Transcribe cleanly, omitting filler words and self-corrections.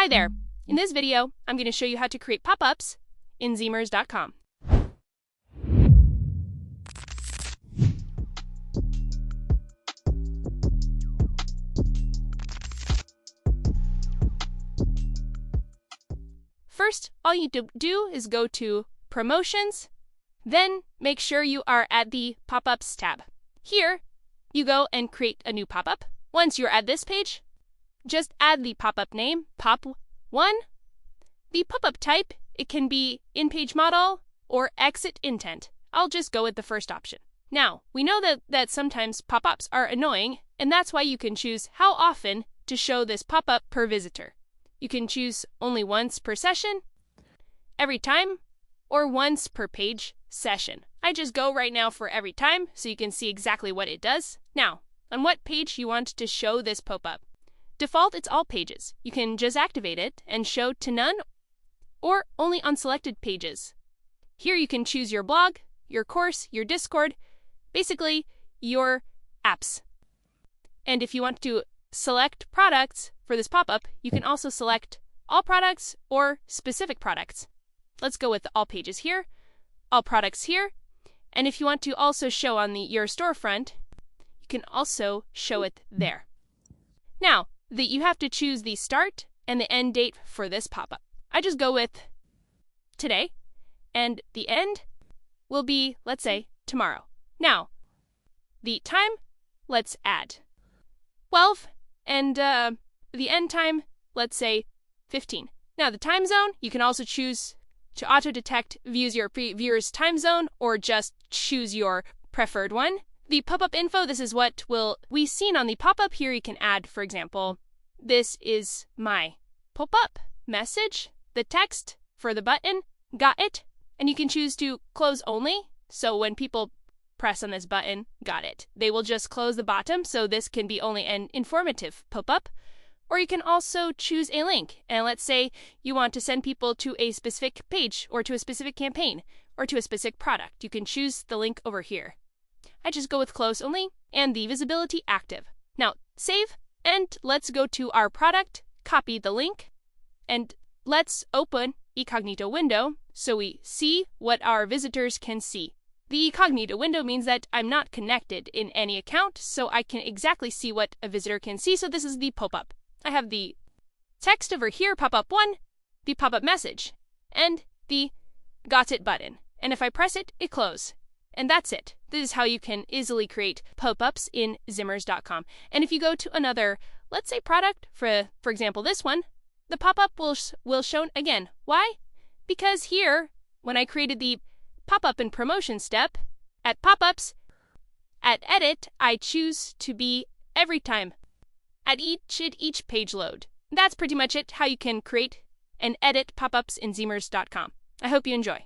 Hi there! In this video, I'm going to show you how to create pop-ups in Zemers.com. First, all you need to do is go to Promotions, then make sure you are at the Pop-ups tab. Here, you go and create a new pop-up. Once you're at this page, just add the pop-up name, Pop1. The pop-up type, it can be in-page model or exit intent. I'll just go with the first option. Now, we know that sometimes pop-ups are annoying, and that's why you can choose how often to show this pop-up per visitor. You can choose only once per session, every time, or once per page session. I just go right now for every time so you can see exactly what it does. Now, on what page you want to show this pop-up. Default, it's all pages. You can just activate it and show to none or only on selected pages. Here you can choose your blog, your course, your Discord, basically your apps. And if you want to select products for this pop-up, you can also select all products or specific products. Let's go with all pages here, all products here, and if you want to also show on your storefront, you can also show it there. Now, you have to choose the start and the end date for this pop-up. I just go with today, and the end will be, let's say, tomorrow. Now, the time, let's add 12, and the end time, let's say 15. Now, the time zone, you can also choose to auto-detect viewer's time zone or just choose your preferred one. The pop-up info, this is what will be seen on the pop-up. Here you can add, for example, this is my pop-up message, the text for the button, got it, and you can choose to close only. So when people press on this button, got it, they will just close the bottom, so this can be only an informative pop-up. Or you can also choose a link, and let's say you want to send people to a specific page or to a specific campaign or to a specific product. You can choose the link over here. I just go with close only and the visibility active. Now save, and let's go to our product, copy the link, and let's open Incognito window so we see what our visitors can see. The Incognito window means that I'm not connected in any account, so I can exactly see what a visitor can see. So this is the pop-up. I have the text over here, pop-up 1, the pop-up message, and the got it button. And if I press it, it closes. And that's it. This is how you can easily create pop-ups in Zemers.com. And if you go to another, let's say product, for example this one, the pop-up will show again. Why? Because here, when I created the pop-up and promotion step, at pop-ups, at edit, I choose to be every time. At each page load. That's pretty much it, how you can create and edit pop-ups in Zemers.com. I hope you enjoy.